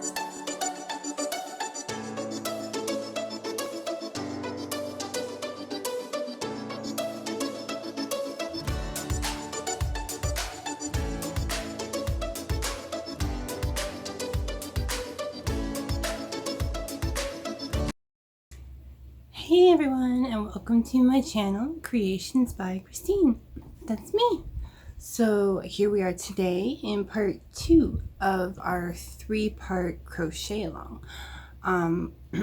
Hey everyone, and welcome to my channel, Creations by Christine. That's me. So here we are today in part 2 of our 3-part crochet along.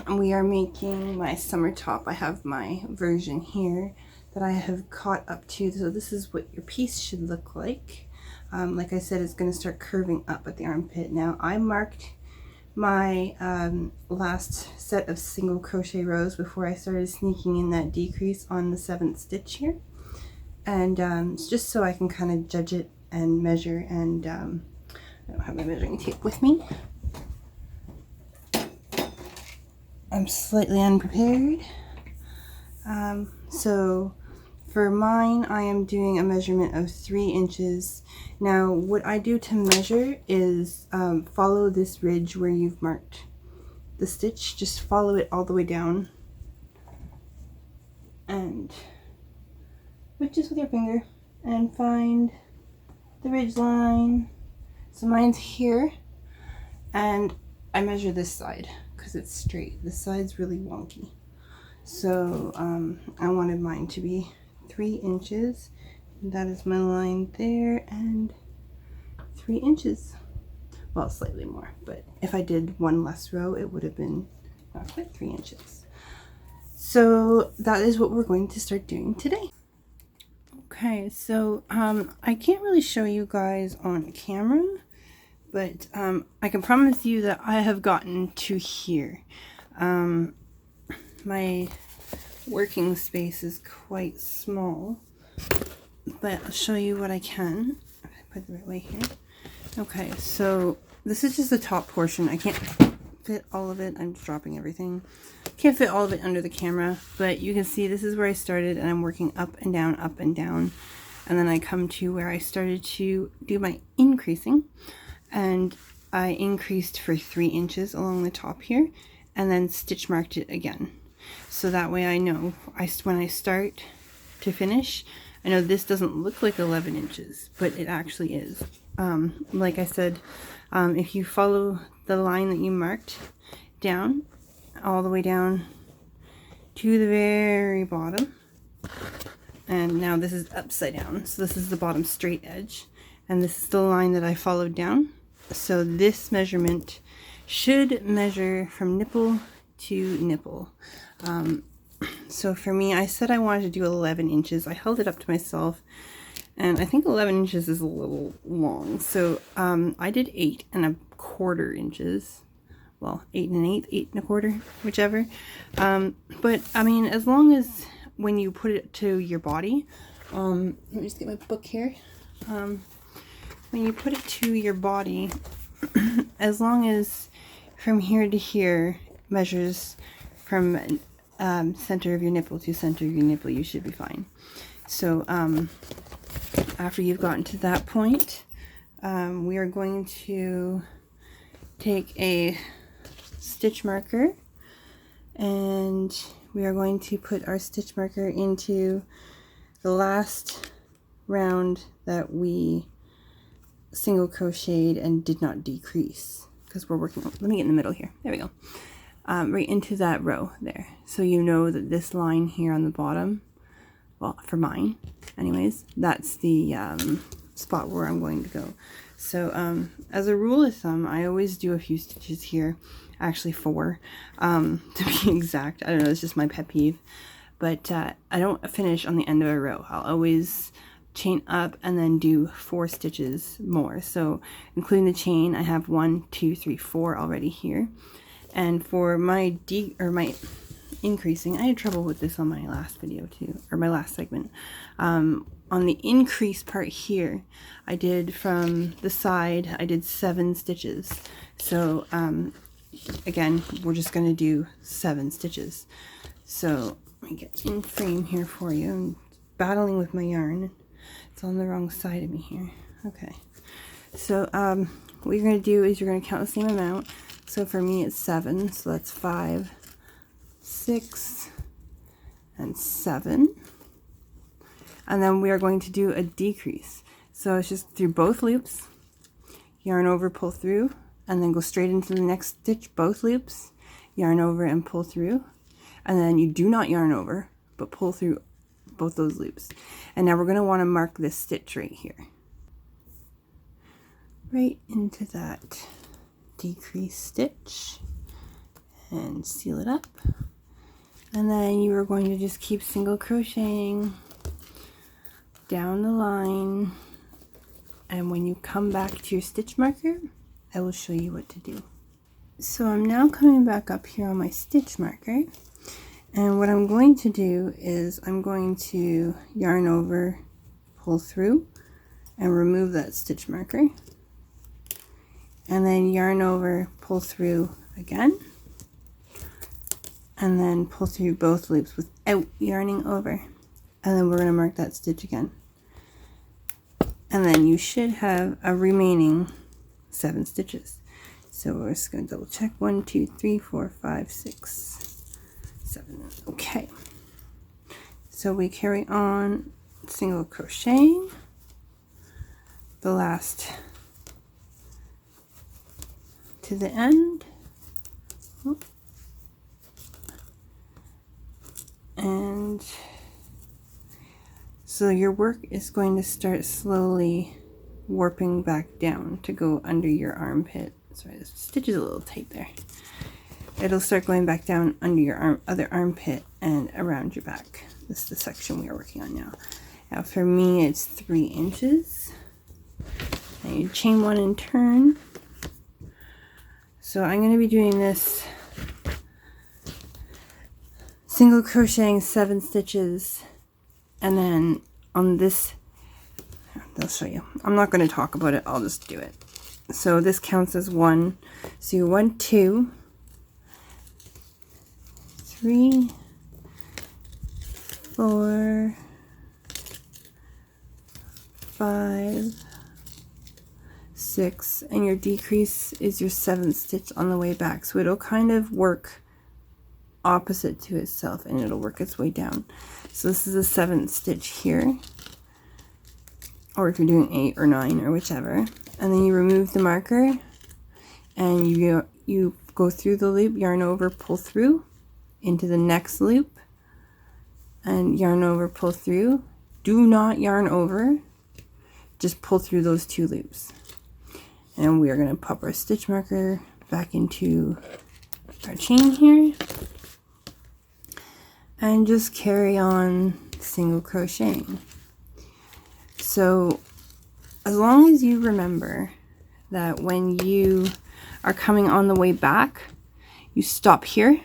We are making my summer top. I have my version here that I have caught up to. So this is what your piece should look like. Like I said, it's going to start curving up at the armpit. Now I marked my last set of single crochet rows before I started sneaking in that decrease on the 7th stitch here, and just so I can kind of judge it and measure. And I don't have my measuring tape with me. I'm slightly unprepared, so for mine I am doing a measurement of 3 inches. Now what I do to measure is follow this ridge where you've marked the stitch. Just follow it all the way down and just with your finger and find the ridge line. So mine's here, and I measure this side because it's straight. This side's really wonky, so I wanted mine to be 3 inches. That is my line there, and 3 inches. Well, slightly more, but if I did one less row, it would have been not quite 3 inches. So that is what we're going to start doing today. Okay, so I can't really show you guys on camera, but I can promise you that I have gotten to here. My working space is quite small, but I'll show you what I can. If I put it the right way here. Okay, so this is just the top portion. I can't fit all of it. I'm just dropping everything. Can't fit all of it under the camera, but you can see this is where I started, and I'm working up and down, and then I come to where I started to do my increasing, and I increased for 3 inches along the top here, and then stitch marked it again. So that way I know when I start to finish, I know this doesn't look like 11 inches, but it actually is. Like I said, if you follow the line that you marked down, all the way down to the very bottom, and now this is upside down, so this is the bottom straight edge, and this is the line that I followed down. So this measurement should measure from nipple to nipple. So for me, I said I wanted to do 11 inches. I held it up to myself, and I think 11 inches is a little long. So I did 8¼ inches. Well, 8 1/8, 8 1/4, whichever. But I mean, as long as when you put it to your body, let me just get my book here. When you put it to your body, as long as from here to here measures from center of your nipple to center of your nipple, you should be fine. So after you've gotten to that point, we are going to take a stitch marker, and we are going to put our stitch marker into the last round that we single crocheted and did not decrease, because we're working on, let me get in the middle here, there we go, right into that row there. So you know that this line here on the bottom, well, for mine anyways, that's the spot where I'm going to go. So as a rule of thumb, I always do a few stitches here, actually 4 to be exact. I don't know, it's just my pet peeve, but I don't finish on the end of a row. I'll always chain up and then do 4 stitches more. So including the chain, I have 1 2 3 4 already here. And for my my increasing, I had trouble with this on my last video too, or my last segment. On the increase part here, I did from the side, I did 7 stitches. So again, we're just going to do 7 stitches. So let me get in frame here for you. I'm battling with my yarn. It's on the wrong side of me here. Okay. So what you're going to do is you're going to count the same amount. So for me it's 7, so that's 5, 6, and 7. And then we are going to do a decrease. So it's just through both loops, yarn over, pull through, and then go straight into the next stitch, both loops, yarn over and pull through. And then you do not yarn over, but pull through both those loops. And now we're going to want to mark this stitch right here. Right into that decrease stitch and seal it up. And then you are going to just keep single crocheting down the line, and when you come back to your stitch marker, I will show you what to do. So I'm now coming back up here on my stitch marker, and what I'm going to do is I'm going to yarn over, pull through, and remove that stitch marker, and then yarn over, pull through again, and then pull through both loops without yarning over, and then we're going to mark that stitch again. And then you should have a remaining 7 stitches. So we're just going to double check. 1, 2, 3, 4, 5, 6, 7. Okay. So we carry on single crocheting the last to the end. And so your work is going to start slowly warping back down to go under your armpit. Sorry, this stitch is a little tight there. It'll start going back down under your other armpit and around your back. This is the section we are working on now. Now for me it's 3 inches. And you chain 1 and turn. So I'm going to be doing this single crocheting 7 stitches, and then on this, I'll show you. I'm not going to talk about it, I'll just do it. So this counts as 1. So you 1, 2, 3, 4, 5, 6, and your decrease is your 7th stitch on the way back. So it'll kind of work opposite to itself and it'll work its way down. So this is the 7th stitch here, or if you're doing 8 or 9 or whichever, and then you remove the marker and you go through the loop, yarn over, pull through into the next loop, and yarn over, pull through. Do not yarn over, just pull through those 2 loops. And we are going to pop our stitch marker back into our chain here and just carry on single crocheting. So as long as you remember that when you are coming on the way back, you stop here,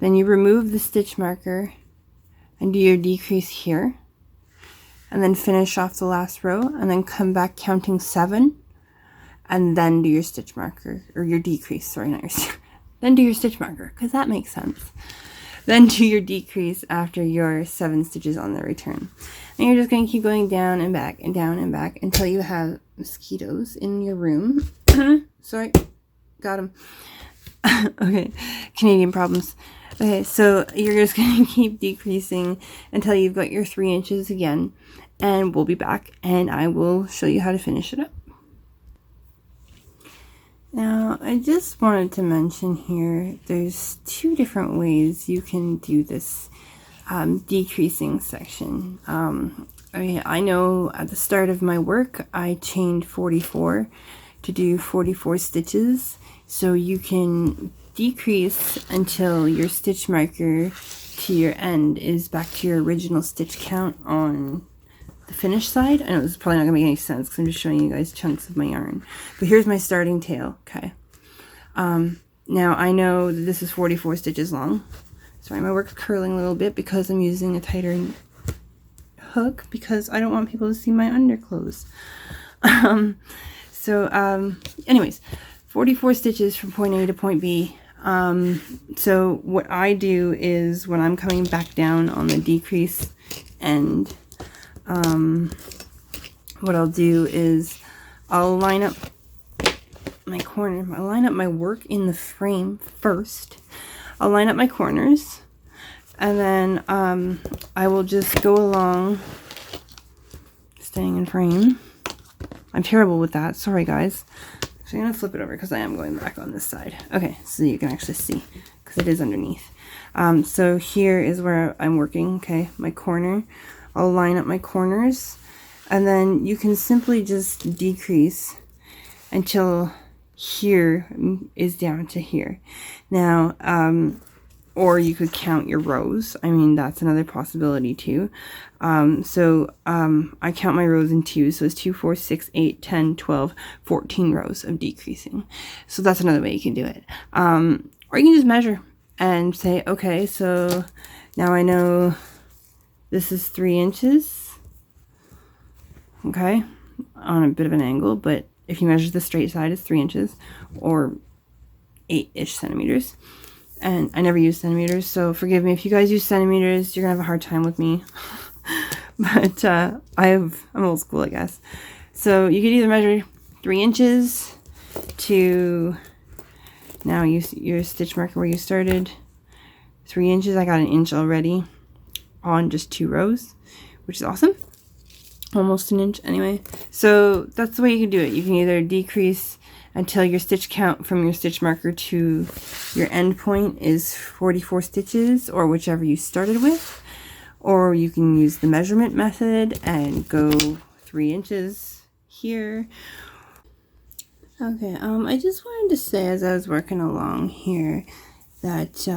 then you remove the stitch marker and do your decrease here, and then finish off the last row, and then come back counting 7, and then do your stitch marker, or your decrease, sorry, not your then do your stitch marker, because that makes sense. Then do your decrease after your 7 stitches on the return. And you're just going to keep going down and back and down and back until you have mosquitoes in your room. Sorry, got them. Okay, Canadian problems. Okay, so you're just going to keep decreasing until you've got your 3 inches again, and we'll be back and I will show you how to finish it up. Now, I just wanted to mention here, there's 2 different ways you can do this decreasing section. I know at the start of my work, I chained 44 to do 44 stitches, so you can decrease until your stitch marker to your end is back to your original stitch count on the finish side. I know this is probably not gonna make any sense because I'm just showing you guys chunks of my yarn, but here's my starting tail. Okay, now I know that this is 44 stitches long. Sorry, my work's curling a little bit because I'm using a tighter hook because I don't want people to see my underclothes. Anyways, 44 stitches from point A to point B. So what I do is when I'm coming back down on the decrease end, what I'll do is I'll line up my corner. I'll line up my work in the frame first. I'll line up my corners, and then I will just go along, staying in frame. I'm terrible with that. Sorry, guys. So I'm going to flip it over because I am going back on this side. Okay, so you can actually see because it is underneath. So here is where I'm working, okay, my corner. I'll line up my corners, and then you can simply just decrease until here is down to here. Now, or you could count your rows. I mean, that's another possibility too. I count my rows in twos. So it's 2, 4, 6, 8, 10, 12, 14 rows of decreasing. So that's another way you can do it. Or you can just measure and say, okay, so now I know this is 3 inches. Okay, on a bit of an angle, but if you measure the straight side, it's 3 inches or 8-ish centimeters. And I never use centimeters, so forgive me if you guys use centimeters. You're gonna have a hard time with me. But I'm old school, I guess. So you could either measure 3 inches to now your stitch marker where you started. 3 inches. I got an inch already on just 2 rows, which is awesome. Almost an inch anyway. So that's the way you can do it. You can either decrease until your stitch count from your stitch marker to your end point is 44 stitches, or whichever you started with, or you can use the measurement method and go 3 inches here. Okay, I just wanted to say as I was working along here that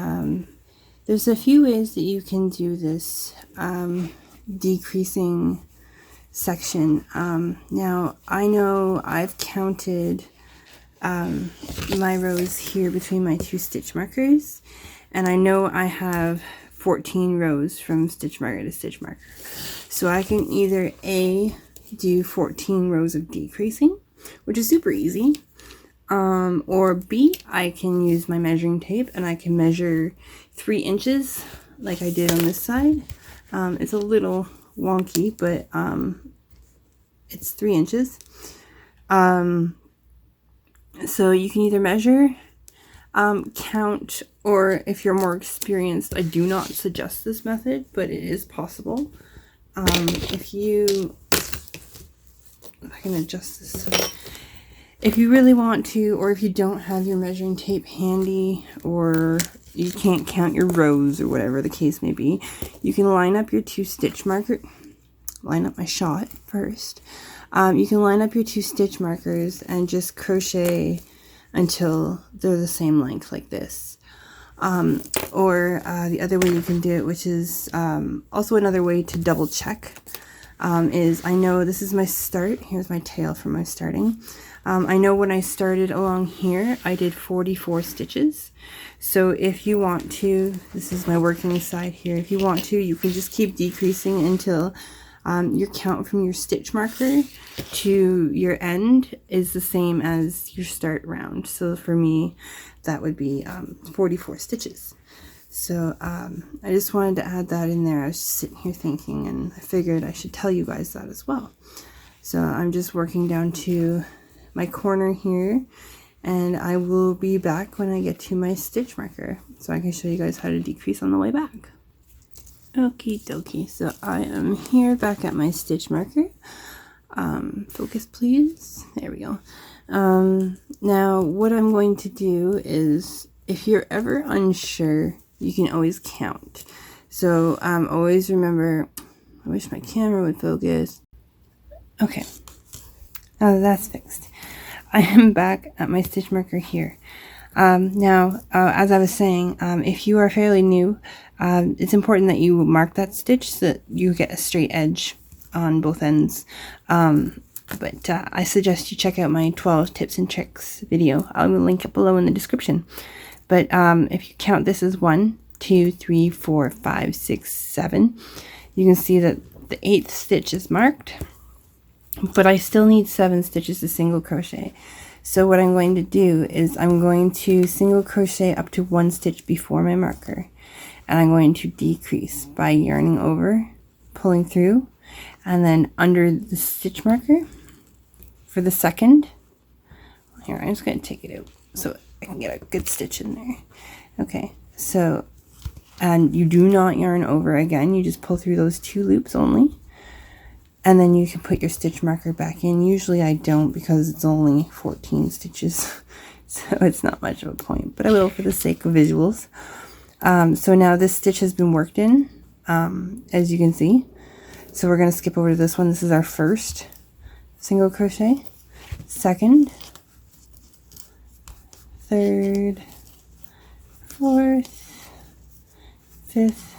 there's a few ways that you can do this decreasing section. Now I know I've counted my rows here between my 2 stitch markers, and I know I have 14 rows from stitch marker to stitch marker. So I can either A, do 14 rows of decreasing, which is super easy, or B, I can use my measuring tape and I can measure 3 inches like I did on this side. It's a little wonky, but it's 3 inches. So you can either measure, count, or if you're more experienced, I do not suggest this method, but it is possible. If I can adjust this. If you really want to, or if you don't have your measuring tape handy, or you can't count your rows or whatever the case may be, you can line up your 2 stitch marker. Line up my shot first. You can line up your 2 stitch markers and just crochet until they're the same length like this. Or the other way you can do it, which is also another way to double check, is I know this is my start. Here's my tail for my starting. I know when I started along here, I did 44 stitches. So if you want to, this is my working side here. If you want to, you can just keep decreasing until your count from your stitch marker to your end is the same as your start round. So for me, that would be 44 stitches. So I just wanted to add that in there. I was just sitting here thinking, and I figured I should tell you guys that as well. So I'm just working down to my corner here, and I will be back when I get to my stitch marker so I can show you guys how to decrease on the way back. Okie dokie, so I am here back at my stitch marker. Focus please. There we go. Now what I'm going to do is, if you're ever unsure, you can always count. So always remember, I wish my camera would focus. Okay, now that's fixed. I am back at my stitch marker here. Now, as I was saying, if you are fairly new, it's important that you mark that stitch so that you get a straight edge on both ends. But I suggest you check out my 12 tips and tricks video. I will link it below in the description. But if you count this as 1, 2, 3, 4, 5, 6, 7, you can see that the 8th stitch is marked, but I still need 7 stitches to single crochet. So what I'm going to do is I'm going to single crochet up to 1 stitch before my marker, and I'm going to decrease by yarning over, pulling through, and then under the stitch marker for the second, Here, I'm just going to take it out so I can get a good stitch in there. Okay, so, and you do not yarn over again. You just pull through those 2 loops only. And then you can put your stitch marker back in. Usually I don't because it's only 14 stitches. So it's not much of a point, but I will for the sake of visuals. So now this stitch has been worked in, as you can see. So we're going to skip over to this one. This is our first single crochet, second, third, fourth, fifth,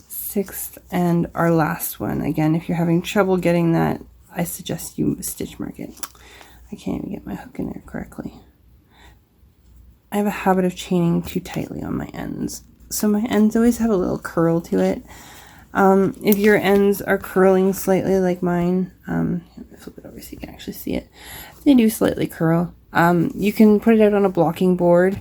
sixth, and our last one. Again, if you're having trouble getting that, I suggest you stitch mark it. I can't even get my hook in there correctly. I have a habit of chaining too tightly on my ends, so my ends always have a little curl to it. If your ends are curling slightly like mine, flip it over so you can actually see it. They do slightly curl. You can put it out on a blocking board.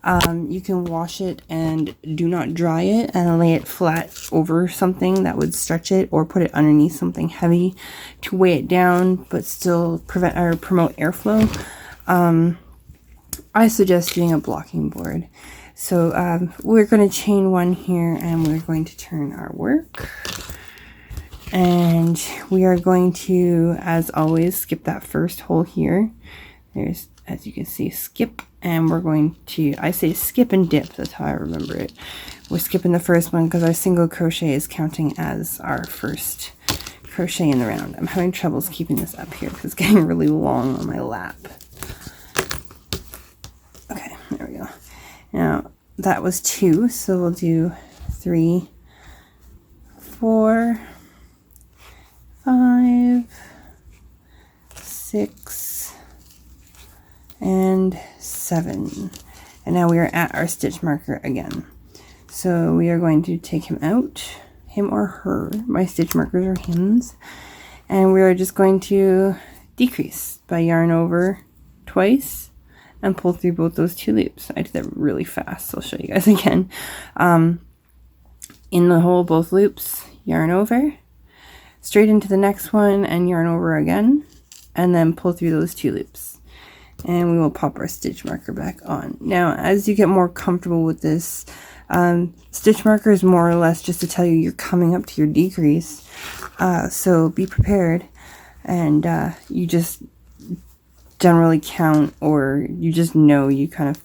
You can wash it and do not dry it and lay it flat over something that would stretch it, or put it underneath something heavy to weigh it down but still prevent or promote airflow. I suggest doing a blocking board. So we're going to chain 1 here, and we're going to turn our work, and we are going to, as always, skip that first hole here. There's, as you can see, skip, and we're going to, I say skip and dip, that's how I remember it. We're skipping the first one because our single crochet is counting as our first crochet in the round. I'm having troubles keeping this up here because it's getting really long on my lap. Okay, there we go. Now that was 2, so we'll do 3, 4, 5, 6, and 7. And now we are at our stitch marker again. So we are going to take him out, him or her. My stitch markers are hims. And we are just going to decrease by yarn over twice and pull through both those 2 loops. I did that really fast, so I'll show you guys again. In the hole, both loops, yarn over, straight into the next one and yarn over again, and then pull through those 2 loops. And we will pop our stitch marker back on. Now, as you get more comfortable with this, stitch marker is more or less just to tell you you're coming up to your decrease. So be prepared, and you just generally count, or you just know, you just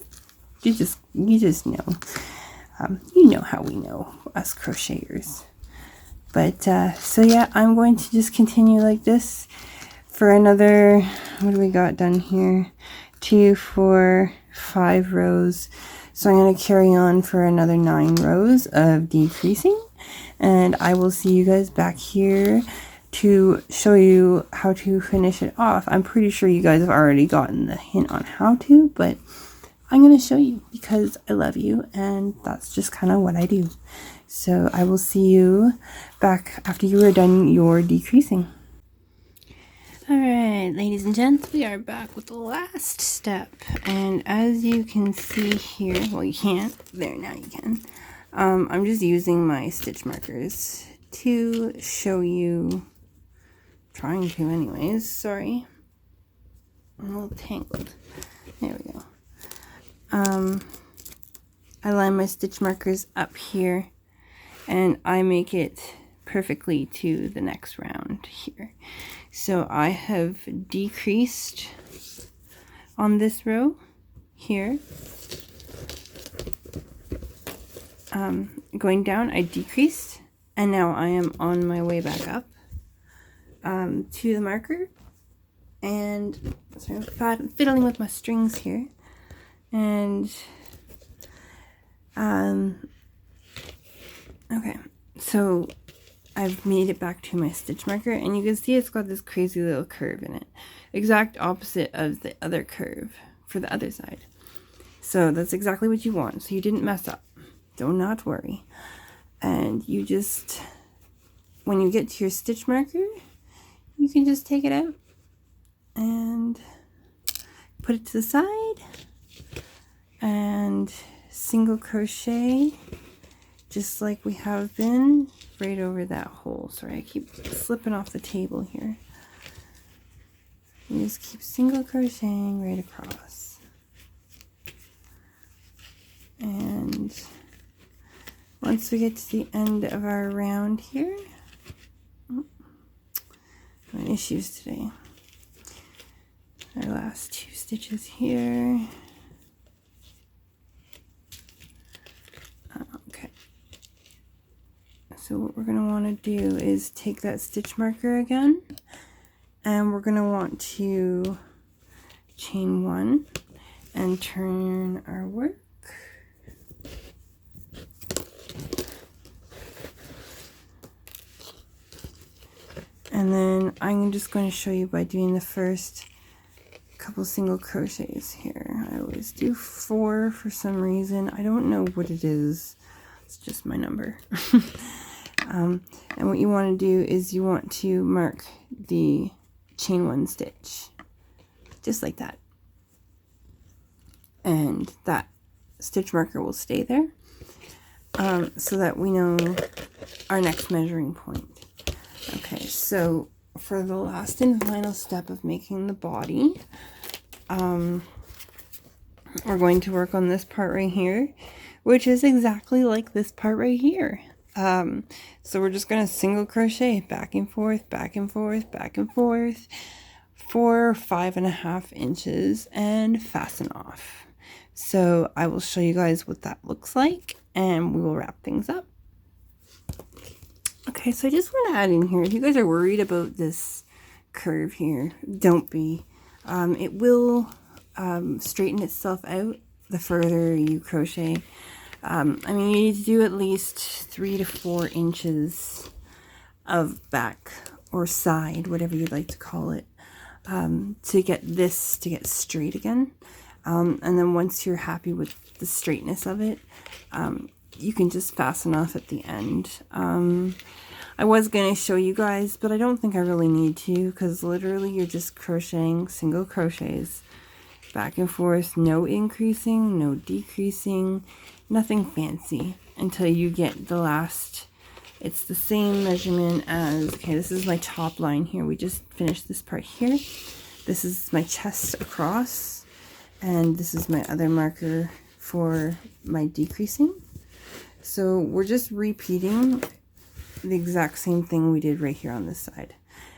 know. You know how we know, us crocheters. But so yeah, I'm going to just continue like this for another, what do we got done here? 2, 4, 5 rows. So I'm going to carry on for another 9 rows of decreasing, and I will see you guys back here to show you how to finish it off. I'm pretty sure you guys have already gotten the hint on how to, but I'm going to show you because I love you, and that's just kind of what I do. So I will see you back after you are done your decreasing. Alright, ladies and gents, we are back with the last step, and as you can see here, well, you can't, there, now you can. I'm just using my stitch markers to show you, trying to anyways, sorry, I'm a little tangled, there we go. I line my stitch markers up here, and I make it perfectly to the next round here. So I have decreased on this row here. Going down, I decreased, and now I am on my way back up to the marker. And sorry, I'm fiddling with my strings here. And okay, so I've made it back to my stitch marker, and you can see it's got this crazy little curve in it, exact opposite of the other curve for the other side. So that's exactly what you want, so you didn't mess up, do not worry. And you just, when you get to your stitch marker, you can just take it out and put it to the side and single crochet just like we have been right over that hole. Sorry, I keep slipping off the table here. You just keep single crocheting right across. And once we get to the end of our round here, having issues today. Our last 2 stitches here. Okay. So what we're going to want to do is take that stitch marker again, and we're going to want to chain 1 and turn our work. And then I'm just going to show you by doing the first couple single crochets here. I always do 4 for some reason. I don't know what it is. It's just my number. And what you want to do is you want to mark the chain 1 stitch, just like that. And that stitch marker will stay there, so that we know our next measuring point. Okay, so for the last and final step of making the body, we're going to work on this part right here, which is exactly like this part right here. So we're just going to single crochet back and forth, back and forth, back and forth for 5.5 inches and fasten off. So I will show you guys what that looks like, and we will wrap things up. Okay, so I just want to add in here, if you guys are worried about this curve here, don't be. It will straighten itself out the further you crochet. I mean, you need to do at least 3 to 4 inches of back or side, whatever you'd like to call it, to get this to get straight again. And then once you're happy with the straightness of it, you can just fasten off at the end. I was going to show you guys, but I don't think I really need to, because literally you're just crocheting single crochets back and forth, no increasing, no decreasing, nothing fancy until you get the last. It's the same measurement as, okay, this is my top line here. We just finished this part here. This is my chest across, and this is my other marker for my decreasing. So we're just repeating the exact same thing we did right here on this side.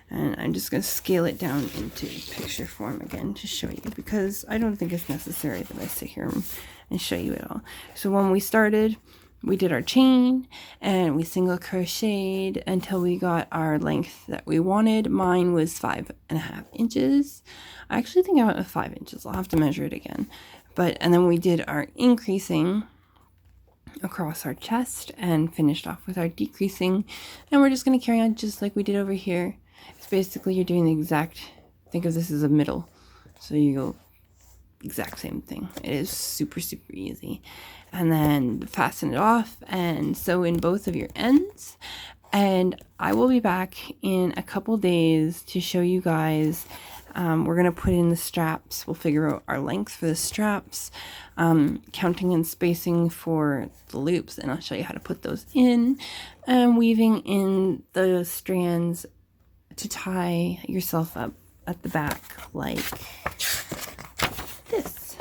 And I'm just going to scale it down into picture form again to show you, because I don't think it's necessary that I sit here and show you it all. So when we started, we did our chain and we single crocheted until we got our length that we wanted. Mine was 5.5 inches. I actually think I went with 5 inches. I'll have to measure it again. And then we did our increasing across our chest and finished off with our decreasing, and we're just going to carry on just like we did over here. It's basically you're doing the exact, think of this as a middle, so you go exact same thing. It is super easy. And then fasten it off and sew in both of your ends, and I will be back in a couple days to show you guys. We're going to put in the straps. We'll figure out our length for the straps, counting and spacing for the loops, and I'll show you how to put those in, and weaving in the strands to tie yourself up at the back like this.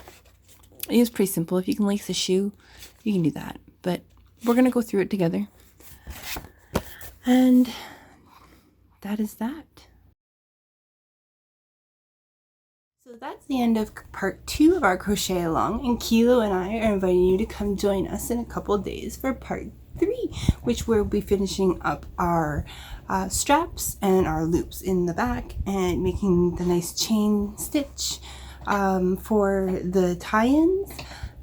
It is pretty simple. If you can lace a shoe, you can do that, but we're going to go through it together. And that is that. So that's the end of part 2 of our crochet along, and Kilo and I are inviting you to come join us in a couple of days for part 3, which we'll be finishing up our straps and our loops in the back and making the nice chain stitch for the tie-ins,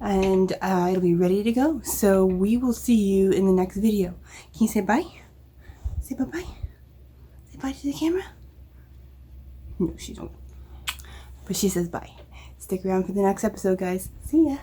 and it'll be ready to go. So we will see you in the next video. Can you say bye? Say bye-bye. Say bye to the camera. No, she don't. But she says bye. Stick around for the next episode, guys. See ya.